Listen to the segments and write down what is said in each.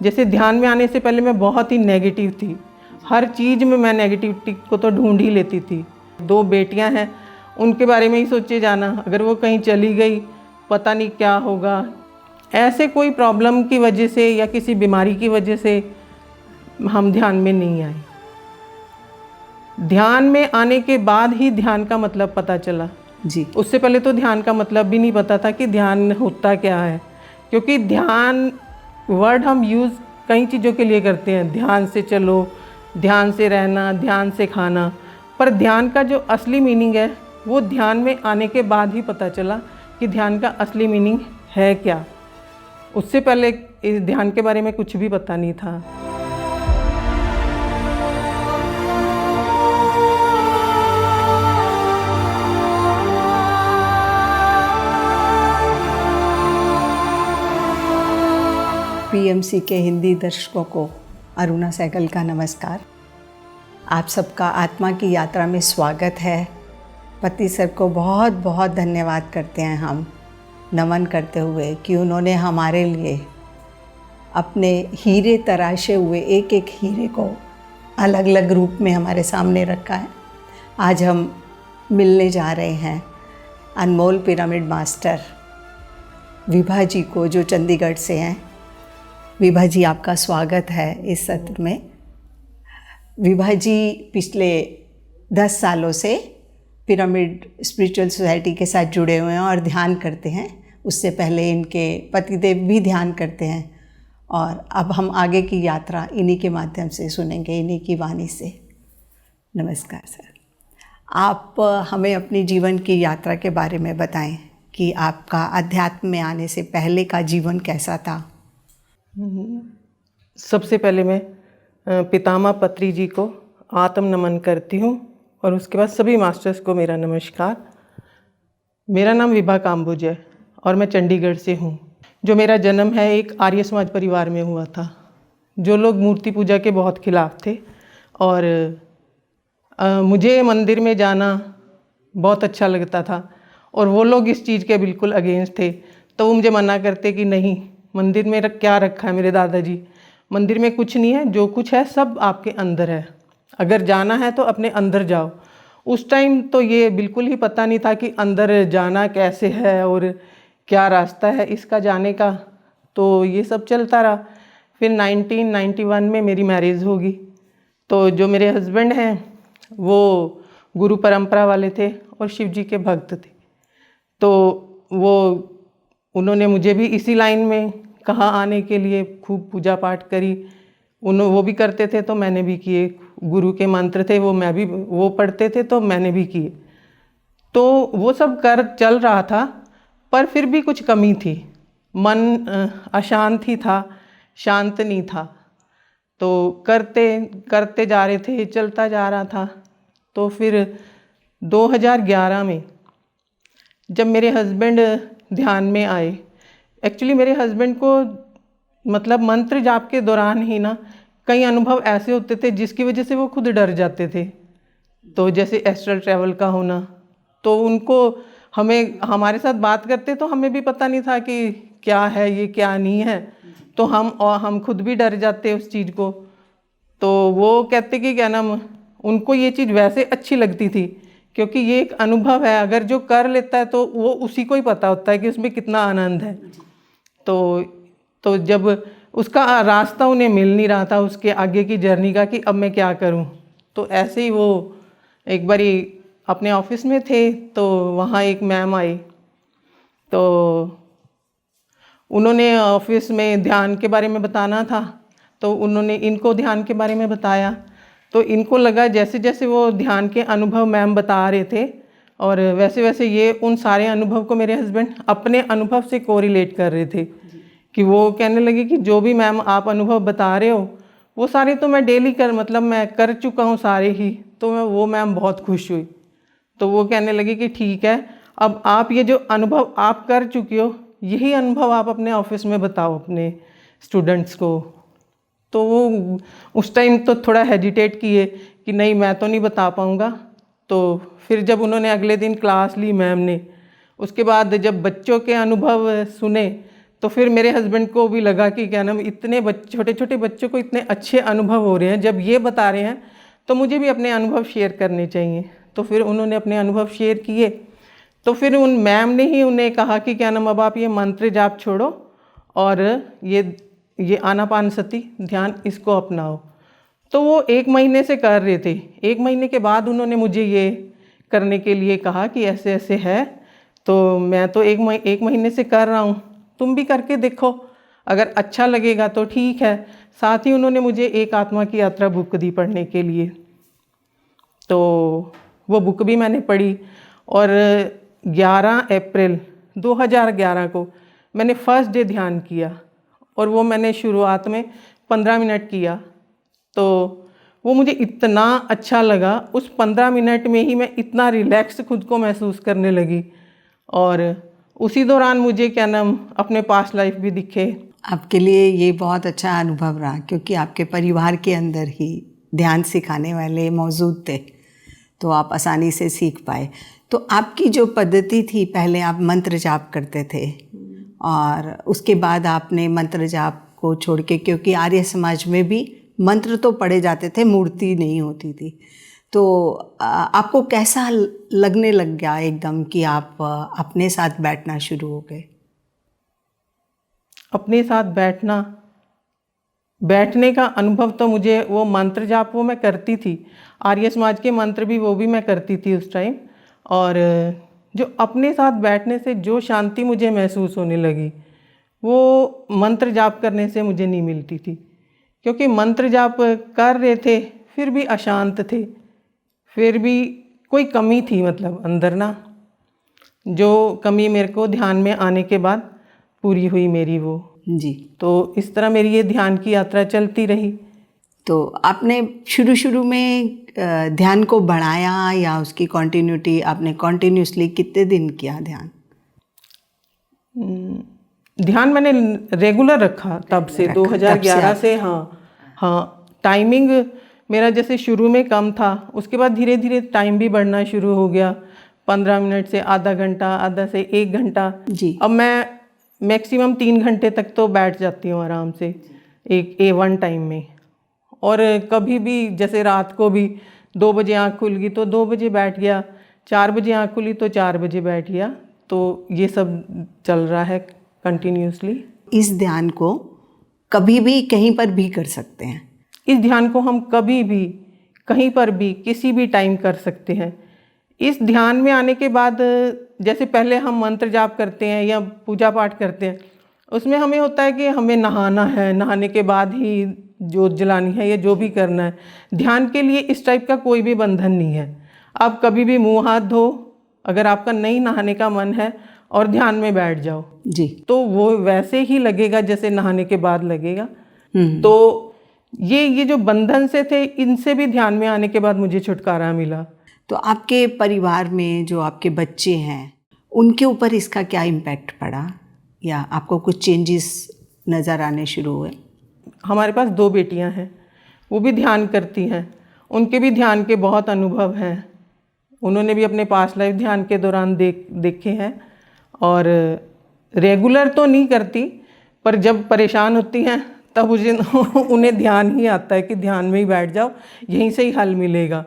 जैसे ध्यान में आने से पहले मैं बहुत ही नेगेटिव थी, हर चीज़ में मैं नेगेटिविटी को तो ढूंढ ही लेती थी। 2 बेटियां हैं, उनके बारे में ही सोचे जाना, अगर वो कहीं चली गई पता नहीं क्या होगा। ऐसे कोई प्रॉब्लम की वजह से या किसी बीमारी की वजह से हम ध्यान में नहीं आए। ध्यान में आने के बाद ही ध्यान का मतलब पता चला जी। उससे पहले तो ध्यान का मतलब भी नहीं पता था कि ध्यान होता क्या है, क्योंकि ध्यान वर्ड हम यूज़ कई चीज़ों के लिए करते हैं, ध्यान से चलो, ध्यान से रहना, ध्यान से खाना, पर ध्यान का जो असली मीनिंग है वो ध्यान में आने के बाद ही पता चला कि ध्यान का असली मीनिंग है क्या। उससे पहले इस ध्यान के बारे में कुछ भी पता नहीं था। पीएमसी के हिंदी दर्शकों को अरुणा सहगल का नमस्कार। आप सबका आत्मा की यात्रा में स्वागत है। पति सर को बहुत बहुत धन्यवाद करते हैं हम, नमन करते हुए कि उन्होंने हमारे लिए अपने हीरे तराशे हुए एक एक हीरे को अलग अलग रूप में हमारे सामने रखा है। आज हम मिलने जा रहे हैं अनमोल पिरामिड मास्टर विभा जी को, जो चंडीगढ़ से हैं। विभा जी, आपका स्वागत है इस सत्र में। विभा जी पिछले 10 सालों से पिरामिड स्पिरिचुअल सोसाइटी के साथ जुड़े हुए हैं और ध्यान करते हैं। उससे पहले इनके पतिदेव भी ध्यान करते हैं और अब हम आगे की यात्रा इन्हीं के माध्यम से सुनेंगे, इन्हीं की वाणी से। नमस्कार सर, आप हमें अपनी जीवन की यात्रा के बारे में बताएं कि आपका अध्यात्म में आने से पहले का जीवन कैसा था। सबसे पहले मैं पितामह पत्री जी को आत्म नमन करती हूँ और उसके बाद सभी मास्टर्स को मेरा नमस्कार। मेरा नाम विभा काम्बुज है और मैं चंडीगढ़ से हूँ। जो मेरा जन्म है एक आर्य समाज परिवार में हुआ था, जो लोग मूर्ति पूजा के बहुत खिलाफ थे और मुझे मंदिर में जाना बहुत अच्छा लगता था और वो लोग इस चीज़ के बिल्कुल अगेंस्ट थे। तो वो मुझे मना करते कि नहीं, मंदिर में क्या रखा है मेरे दादाजी, मंदिर में कुछ नहीं है, जो कुछ है सब आपके अंदर है, अगर जाना है तो अपने अंदर जाओ। उस टाइम तो ये बिल्कुल ही पता नहीं था कि अंदर जाना कैसे है और क्या रास्ता है इसका जाने का। तो ये सब चलता रहा। फिर 1991 में मेरी मैरिज होगी। तो जो मेरे हस्बैंड हैं वो गुरु परंपरा वाले थे और शिव जी के भक्त थे। तो उन्होंने मुझे भी इसी लाइन में कहा आने के लिए, खूब पूजा पाठ करी। वो भी करते थे तो मैंने भी किए, गुरु के मंत्र थे वो पढ़ते थे तो मैंने भी किए। तो वो सब कर चल रहा था, पर फिर भी कुछ कमी थी, मन अशांत ही था, शांत नहीं था। तो करते जा रहे थे, चलता जा रहा था। तो फिर 2011 में जब मेरे हस्बैंड ध्यान में आए, एक्चुअली मेरे हस्बैंड को मतलब मंत्र जाप के दौरान ही ना कई अनुभव ऐसे होते थे जिसकी वजह से वो खुद डर जाते थे। तो जैसे एस्ट्रल ट्रैवल का होना, तो उनको हमारे साथ बात करते तो हमें भी पता नहीं था कि क्या है ये क्या नहीं है, तो हम खुद भी डर जाते उस चीज़ को। तो वो कहते कि क्या नाम, उनको ये चीज़ वैसे अच्छी लगती थी क्योंकि ये एक अनुभव है, अगर जो कर लेता है तो वो उसी को ही पता होता है कि उसमें कितना आनंद है। तो जब उसका रास्ता उन्हें मिल नहीं रहा था उसके आगे की जर्नी का कि अब मैं क्या करूं, तो ऐसे ही वो एक बारी अपने ऑफिस में थे तो वहाँ एक मैम आई। तो उन्होंने ऑफिस में ध्यान के बारे में बताना था, तो उन्होंने इनको ध्यान के बारे में बताया। तो इनको लगा जैसे जैसे वो ध्यान के अनुभव मैम बता रहे थे और वैसे वैसे ये उन सारे अनुभव को मेरे हस्बैंड अपने अनुभव से कोरिलेट कर रहे थे कि वो कहने लगे कि जो भी मैम आप अनुभव बता रहे हो वो सारे तो मैं डेली मैं कर चुका हूँ सारे ही। तो वो मैम बहुत खुश हुई। तो वो कहने लगे कि ठीक है, अब आप ये जो अनुभव आप कर चुके हो यही अनुभव आप अपने ऑफिस में बताओ अपने स्टूडेंट्स को। तो वो उस टाइम तो थोड़ा हेजिटेट किए कि नहीं मैं तो नहीं बता पाऊँगा। तो फिर जब उन्होंने अगले दिन क्लास ली मैम ने, उसके बाद जब बच्चों के अनुभव सुने तो फिर मेरे हस्बैंड को भी लगा कि क्या नाम इतने छोटे छोटे बच्चों को इतने अच्छे अनुभव हो रहे हैं, जब ये बता रहे हैं तो मुझे भी अपने अनुभव शेयर करने चाहिए। तो फिर उन्होंने अपने अनुभव शेयर किए। तो फिर उन मैम ने ही उन्हें कहा कि क्या नाम अब आप ये मंत्र जाप छोड़ो और ये आनापानसति ध्यान इसको अपनाओ। तो वो 1 महीने से कर रहे थे। 1 महीने के बाद उन्होंने मुझे ये करने के लिए कहा कि ऐसे ऐसे है, तो मैं तो 1 महीने से कर रहा हूँ, तुम भी करके देखो, अगर अच्छा लगेगा तो ठीक है। साथ ही उन्होंने मुझे एक आत्मा की यात्रा बुक दी पढ़ने के लिए, तो वो बुक भी मैंने पढ़ी। और 11 अप्रैल 2011 को मैंने फर्स्ट डे ध्यान किया, और वो मैंने शुरुआत में 15 मिनट किया। तो वो मुझे इतना अच्छा लगा, उस 15 मिनट में ही मैं इतना रिलैक्स खुद को महसूस करने लगी। और उसी दौरान मुझे क्या नाम अपने पास्ट लाइफ भी दिखे। आपके लिए ये बहुत अच्छा अनुभव रहा, क्योंकि आपके परिवार के अंदर ही ध्यान सिखाने वाले मौजूद थे, तो आप आसानी से सीख पाए। तो आपकी जो पद्धति थी, पहले आप मंत्र जाप करते थे और उसके बाद आपने मंत्र जाप को छोड़ के, क्योंकि आर्य समाज में भी मंत्र तो पढ़े जाते थे, मूर्ति नहीं होती थी, तो आपको कैसा लगने लग गया एकदम कि आप अपने साथ बैठना शुरू हो गए? अपने साथ बैठने का अनुभव तो मुझे वो मंत्र जाप वो मैं करती थी, आर्य समाज के मंत्र भी वो भी मैं करती थी उस टाइम। और जो अपने साथ बैठने से जो शांति मुझे महसूस होने लगी, वो मंत्र जाप करने से मुझे नहीं मिलती थी। क्योंकि मंत्र जाप कर रहे थे फिर भी अशांत थे, फिर भी कोई कमी थी, मतलब अंदर ना, जो कमी मेरे को ध्यान में आने के बाद पूरी हुई मेरी वो। जी। तो इस तरह मेरी ये ध्यान की यात्रा चलती रही। तो आपने शुरू में ध्यान को बढ़ाया या उसकी कंटिन्यूटी आपने कंटिन्यूसली कितने दिन किया ध्यान? ध्यान मैंने रेगुलर रखा तब से, 2011 से। हाँ, टाइमिंग मेरा जैसे शुरू में कम था, उसके बाद धीरे धीरे टाइम भी बढ़ना शुरू हो गया। 15 मिनट से आधा घंटा, आधा से 1 घंटा जी। अब मैं मैक्सिमम 3 घंटे तक तो बैठ जाती हूँ आराम से एक वन टाइम में। और कभी भी जैसे रात को भी 2 बजे आँख खुल गई तो 2 बजे बैठ गया, 4 बजे आँख खुली तो 4 बजे बैठ गया। तो ये सब चल रहा है कंटिन्यूसली। इस ध्यान को कभी भी कहीं पर भी कर सकते हैं? इस ध्यान को हम कभी भी कहीं पर भी किसी भी टाइम कर सकते हैं। इस ध्यान में आने के बाद जैसे पहले हम मंत्र जाप करते हैं या पूजा पाठ करते हैं, उसमें हमें होता है कि हमें नहाना है, नहाने के बाद ही जोत जलानी है या जो भी करना है। ध्यान के लिए इस टाइप का कोई भी बंधन नहीं है। आप कभी भी मुंह हाथ धो, अगर आपका नहीं नहाने का मन है और ध्यान में बैठ जाओ जी, तो वो वैसे ही लगेगा जैसे नहाने के बाद लगेगा। तो ये जो बंधन से थे, इनसे भी ध्यान में आने के बाद मुझे छुटकारा मिला। तो आपके परिवार में जो आपके बच्चे हैं, उनके ऊपर इसका क्या इम्पैक्ट पड़ा या आपको कुछ चेंजेस नज़र आने शुरू हुए? हमारे पास 2 बेटियां हैं, वो भी ध्यान करती हैं, उनके भी ध्यान के बहुत अनुभव हैं। उन्होंने भी अपने पास्ट लाइफ ध्यान के दौरान देखे हैं। और रेगुलर तो नहीं करती, पर जब परेशान होती हैं तब उन्हें ध्यान ही आता है कि ध्यान में ही बैठ जाओ, यहीं से ही हल मिलेगा।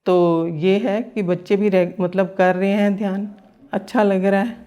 तो ये है कि बच्चे भी मतलब कर रहे हैं ध्यान, अच्छा लग रहा है।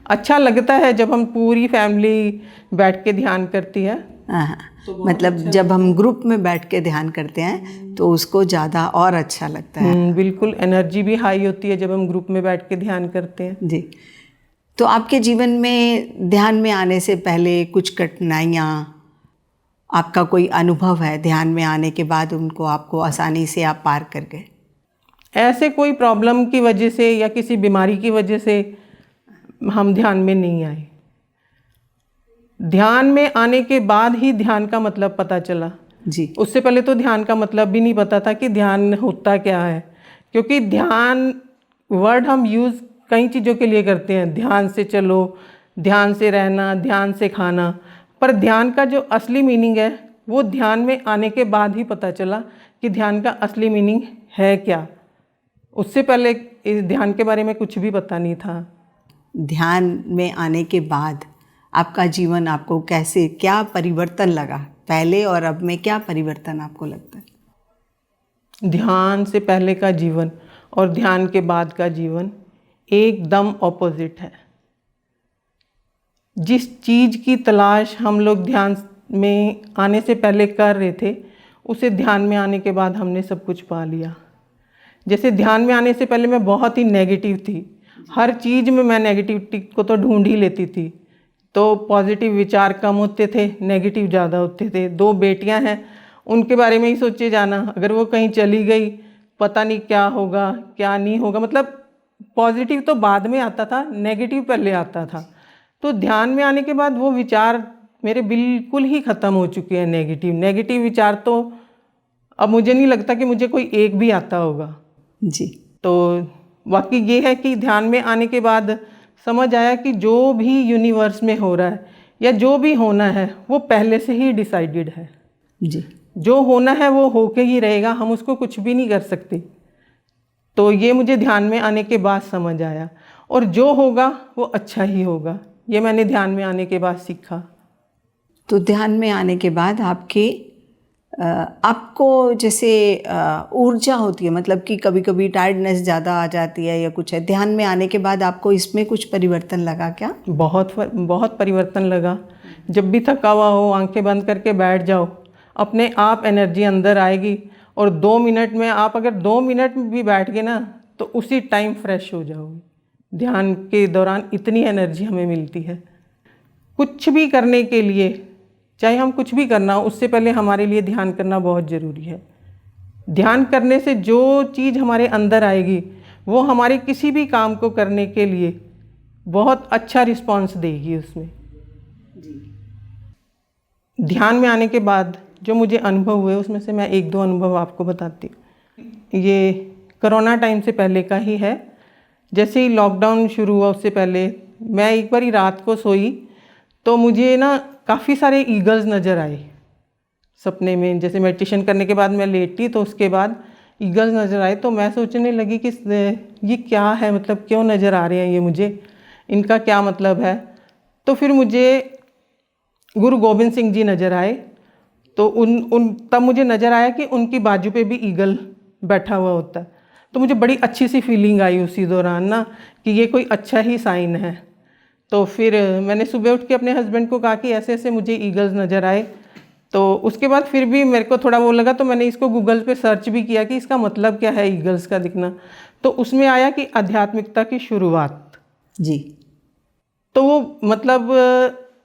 अच्छा लगता है जब हम पूरी फैमिली बैठ के ध्यान करती है। हाँ, तो मतलब जब हम ग्रुप में बैठ के ध्यान करते हैं तो उसको ज़्यादा और अच्छा लगता है। बिल्कुल, एनर्जी भी हाई होती है जब हम ग्रुप में बैठ के ध्यान करते हैं। जी। तो आपके जीवन में ध्यान में आने से पहले कुछ कठिनाइयाँ, आपका कोई अनुभव है ध्यान में आने के बाद उनको आपको आसानी से आप पार कर गए? ऐसे कोई प्रॉब्लम की वजह से या किसी बीमारी की वजह से हम ध्यान में नहीं आए। ध्यान में आने के बाद ही ध्यान का मतलब पता चला। जी। उससे पहले तो ध्यान का मतलब भी नहीं पता था कि ध्यान होता क्या है। क्योंकि ध्यान वर्ड हम यूज़ कई चीज़ों के लिए करते हैं, ध्यान से चलो, ध्यान से रहना, ध्यान से खाना, पर ध्यान का जो असली मीनिंग है वो ध्यान में आने के बाद ही पता चला कि ध्यान का असली मीनिंग है क्या। उससे पहले इस ध्यान के बारे में कुछ भी पता नहीं था। ध्यान में आने के बाद आपका जीवन आपको कैसे, क्या परिवर्तन लगा पहले और अब में, क्या परिवर्तन आपको लगता है? ध्यान से पहले का जीवन और ध्यान के बाद का जीवन एकदम ऑपोजिट है। जिस चीज़ की तलाश हम लोग ध्यान में आने से पहले कर रहे थे, उसे ध्यान में आने के बाद हमने सब कुछ पा लिया। जैसे ध्यान में आने से पहले मैं बहुत ही नेगेटिव थी, हर चीज़ में मैं नेगेटिविटी को तो ढूंढ ही लेती थी। तो पॉजिटिव विचार कम होते थे, नेगेटिव ज़्यादा होते थे। 2 बेटियां हैं, उनके बारे में ही सोचे जाना, अगर वो कहीं चली गई पता नहीं क्या होगा क्या नहीं होगा। मतलब पॉजिटिव तो बाद में आता था, नेगेटिव पहले आता था। तो ध्यान में आने के बाद वो विचार मेरे बिल्कुल ही ख़त्म हो चुके हैं। नेगेटिव विचार तो अब मुझे नहीं लगता कि मुझे कोई एक भी आता होगा जी। तो वाकई ये है कि ध्यान में आने के बाद समझ आया कि जो भी यूनिवर्स में हो रहा है या जो भी होना है वो पहले से ही डिसाइडेड है। जी। जो होना है वो होके ही रहेगा, हम उसको कुछ भी नहीं कर सकते। तो ये मुझे ध्यान में आने के बाद समझ आया, और जो होगा वो अच्छा ही होगा, ये मैंने ध्यान में आने के बाद सीखा। तो ध्यान में आने के बाद आपको जैसे ऊर्जा होती है, मतलब कि कभी कभी टायर्डनेस ज़्यादा आ जाती है या कुछ है, ध्यान में आने के बाद आपको इसमें कुछ परिवर्तन लगा क्या? बहुत परिवर्तन लगा। जब भी थका हुआ हो, आंखें बंद करके बैठ जाओ, अपने आप एनर्जी अंदर आएगी, और 2 मिनट में आप अगर 2 मिनट भी बैठ गए ना तो उसी टाइम फ्रेश हो जाओगे। ध्यान के दौरान इतनी एनर्जी हमें मिलती है। कुछ भी करने के लिए, चाहे हम कुछ भी करना हो, उससे पहले हमारे लिए ध्यान करना बहुत ज़रूरी है। ध्यान करने से जो चीज़ हमारे अंदर आएगी वो हमारे किसी भी काम को करने के लिए बहुत अच्छा रिस्पॉन्स देगी उसमें। ध्यान में आने के बाद जो मुझे अनुभव हुए उसमें से मैं 1-2 अनुभव आपको बताती हूँ। ये कोरोना टाइम से पहले का ही है। जैसे ही लॉकडाउन शुरू हुआ उससे पहले मैं एक बार रात को सोई तो मुझे ना काफ़ी सारे ईगल्स नज़र आए सपने में। जैसे मेडिटेशन करने के बाद मैं लेटी तो उसके बाद ईगल्स नज़र आए, तो मैं सोचने लगी कि ये क्या है, मतलब क्यों नज़र आ रहे हैं ये मुझे, इनका क्या मतलब है। तो फिर मुझे गुरु गोबिंद सिंह जी नज़र आए, तो तब मुझे नज़र आया कि उनकी बाजू पे भी ईगल बैठा हुआ होता है। तो मुझे बड़ी अच्छी सी फीलिंग आई उसी दौरान ना कि ये कोई अच्छा ही साइन है। तो फिर मैंने सुबह उठ के अपने हस्बैंड को कहा कि ऐसे ऐसे मुझे ईगल्स नज़र आए। तो उसके बाद फिर भी मेरे को थोड़ा वो लगा, तो मैंने इसको गूगल पे सर्च भी किया कि इसका मतलब क्या है ईगल्स का दिखना। तो उसमें आया कि आध्यात्मिकता की शुरुआत। जी। तो वो मतलब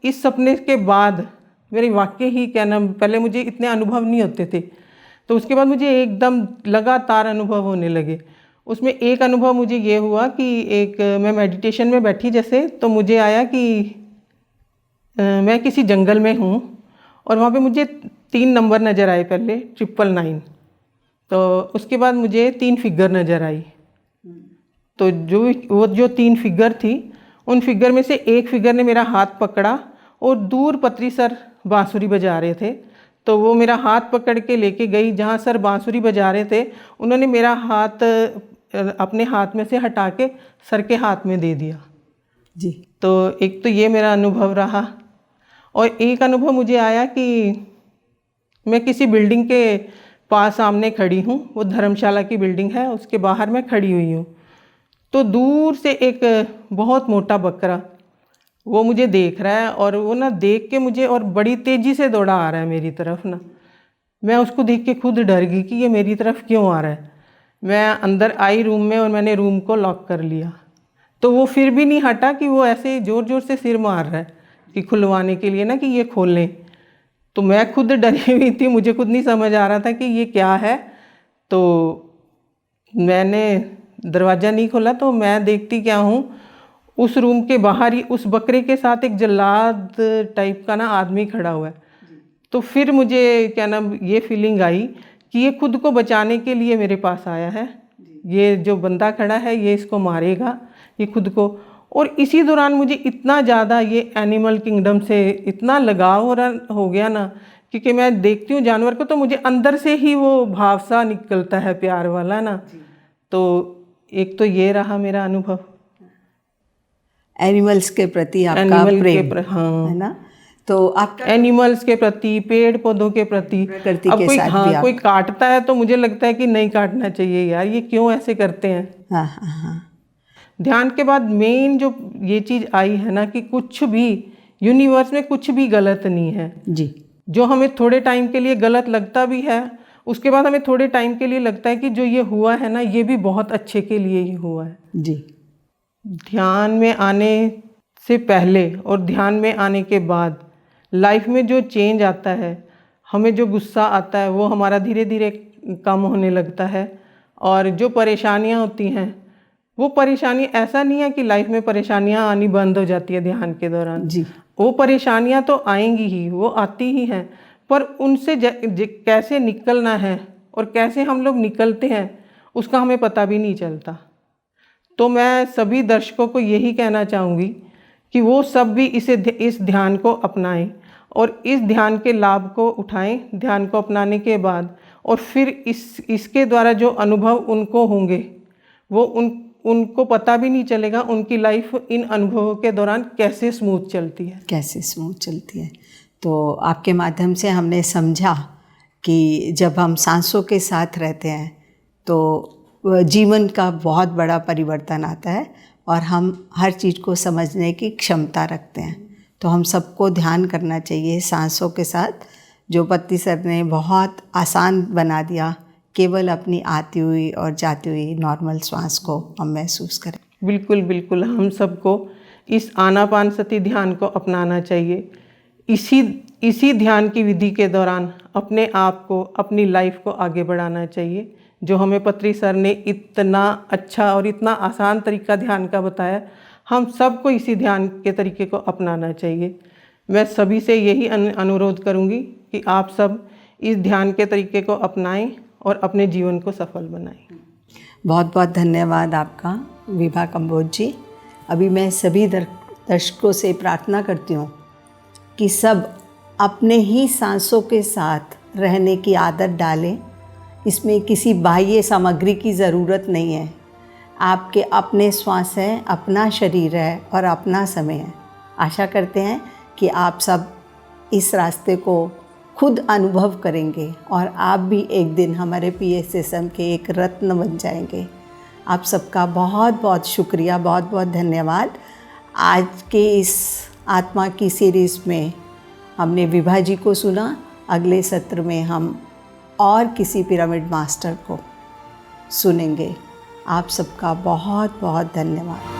इस सपने के बाद मेरी वाकई ही क्या नाम, पहले मुझे इतने अनुभव नहीं होते थे, तो उसके बाद मुझे एकदम लगातार अनुभव होने लगे। उसमें एक अनुभव मुझे ये हुआ कि मैं मेडिटेशन में बैठी जैसे, तो मुझे आया कि मैं किसी जंगल में हूँ और वहाँ पे मुझे 3 नंबर नज़र आए, पहले 999, तो उसके बाद मुझे 3 फिगर नज़र आई। तो जो 3 फिगर थी, उन फिगर में से एक फिगर ने मेरा हाथ पकड़ा और दूर पत्री सर बांसुरी बजा रहे थे, तो वो मेरा हाथ पकड़ के लेके गई जहाँ सर बांसुरी बजा रहे थे। उन्होंने मेरा हाथ अपने हाथ में से हटा के सर के हाथ में दे दिया। जी। तो एक तो ये मेरा अनुभव रहा, और एक अनुभव मुझे आया कि मैं किसी बिल्डिंग के पास सामने खड़ी हूँ, वो धर्मशाला की बिल्डिंग है, उसके बाहर मैं खड़ी हुई हूँ। तो दूर से एक बहुत मोटा बकरा वो मुझे देख रहा है, और वो ना देख के मुझे और बड़ी तेज़ी से दौड़ा आ रहा है मेरी तरफ ना। मैं उसको देख के खुद डर गई कि ये मेरी तरफ क्यों आ रहा है। मैं अंदर आई रूम में और मैंने रूम को लॉक कर लिया, तो वो फिर भी नहीं हटा कि वो ऐसे ज़ोर ज़ोर से सिर मार रहा है कि खुलवाने के लिए ना, कि ये खोल लें। तो मैं खुद डरी हुई थी, मुझे खुद नहीं समझ आ रहा था कि ये क्या है। तो मैंने दरवाज़ा नहीं खोला, तो मैं देखती क्या हूँ, उस रूम के बाहर ही उस बकरे के साथ एक जल्लाद टाइप का ना आदमी खड़ा हुआ है। तो फिर मुझे क्या नाम, ये फीलिंग आई कि ये खुद को बचाने के लिए मेरे पास आया है, ये जो बंदा खड़ा है ये इसको मारेगा, ये खुद को। और इसी दौरान मुझे इतना ज़्यादा ये एनिमल किंगडम से इतना लगाव हो गया ना, क्योंकि मैं देखती हूँ जानवर को तो मुझे अंदर से ही वो भाव सा निकलता है, प्यार वाला ना। तो एक तो ये रहा मेरा अनुभव। एनिमल्स के प्रति आपका एनिमल के प्रेम, हाँ, है ना? तो आपका एनिमल्स के प्रति, पेड़ पौधों के प्रति। प्रकृति अब के कोई साथ भी हाँ आप, कोई काटता है तो मुझे लगता है कि नहीं काटना चाहिए यार, ये क्यों ऐसे करते हैं। हाँ हाँ हाँ, ध्यान के बाद मेन जो ये चीज़ आई है ना कि कुछ भी यूनिवर्स में कुछ भी गलत नहीं है। जी जो हमें थोड़े टाइम के लिए गलत लगता भी है, उसके बाद हमें थोड़े टाइम के लिए लगता है कि जो ये हुआ है ना ये भी बहुत अच्छे के लिए ही हुआ है। जी ध्यान में आने से पहले और ध्यान में आने के बाद लाइफ में जो चेंज आता है, हमें जो गुस्सा आता है वो हमारा धीरे धीरे कम होने लगता है। और जो परेशानियां होती हैं वो परेशानी, ऐसा नहीं है कि लाइफ में परेशानियां आनी बंद हो जाती है ध्यान के दौरान। जी वो परेशानियां तो आएंगी ही, वो आती ही हैं, पर उनसे कैसे निकलना है और कैसे हम लोग निकलते हैं उसका हमें पता भी नहीं चलता। तो मैं सभी दर्शकों को यही कहना चाहूँगी कि वो सब भी इस ध्यान को अपनाएं और इस ध्यान के लाभ को उठाएं। ध्यान को अपनाने के बाद और फिर इसके द्वारा जो अनुभव उनको होंगे वो उनको पता भी नहीं चलेगा उनकी लाइफ इन अनुभवों के दौरान कैसे स्मूथ चलती है, कैसे स्मूथ चलती है। तो आपके माध्यम से हमने समझा कि जब हम सांसों के साथ रहते हैं तो जीवन का बहुत बड़ा परिवर्तन आता है और हम हर चीज़ को समझने की क्षमता रखते हैं। तो हम सबको ध्यान करना चाहिए सांसों के साथ, जो पत्ती सर ने बहुत आसान बना दिया। केवल अपनी आती हुई और जाती हुई नॉर्मल श्वास को हम महसूस करें। बिल्कुल बिल्कुल, हम सबको इस आनापानसति ध्यान को अपनाना चाहिए। इसी ध्यान की विधि के दौरान अपने आप को, अपनी लाइफ को आगे बढ़ाना चाहिए। जो हमें पत्री सर ने इतना अच्छा और इतना आसान तरीका ध्यान का बताया, हम सबको इसी ध्यान के तरीके को अपनाना चाहिए। मैं सभी से यही अनुरोध करूंगी कि आप सब इस ध्यान के तरीके को अपनाएं और अपने जीवन को सफल बनाएं। बहुत बहुत धन्यवाद आपका विभा कंबोज जी। अभी मैं सभी दर्शकों से प्रार्थना करती हूँ कि सब अपने ही सांसों के साथ रहने की आदत डालें। इसमें किसी बाह्य सामग्री की ज़रूरत नहीं है। आपके अपने श्वास हैं, अपना शरीर है और अपना समय है। आशा करते हैं कि आप सब इस रास्ते को खुद अनुभव करेंगे और आप भी एक दिन हमारे PSSM के एक रत्न बन जाएंगे। आप सबका बहुत बहुत शुक्रिया, बहुत बहुत धन्यवाद। आज के इस आत्मा की सीरीज़ में हमने विभा जी को सुना। अगले सत्र में हम और किसी पिरामिड मास्टर को सुनेंगे। आप सबका बहुत बहुत धन्यवाद।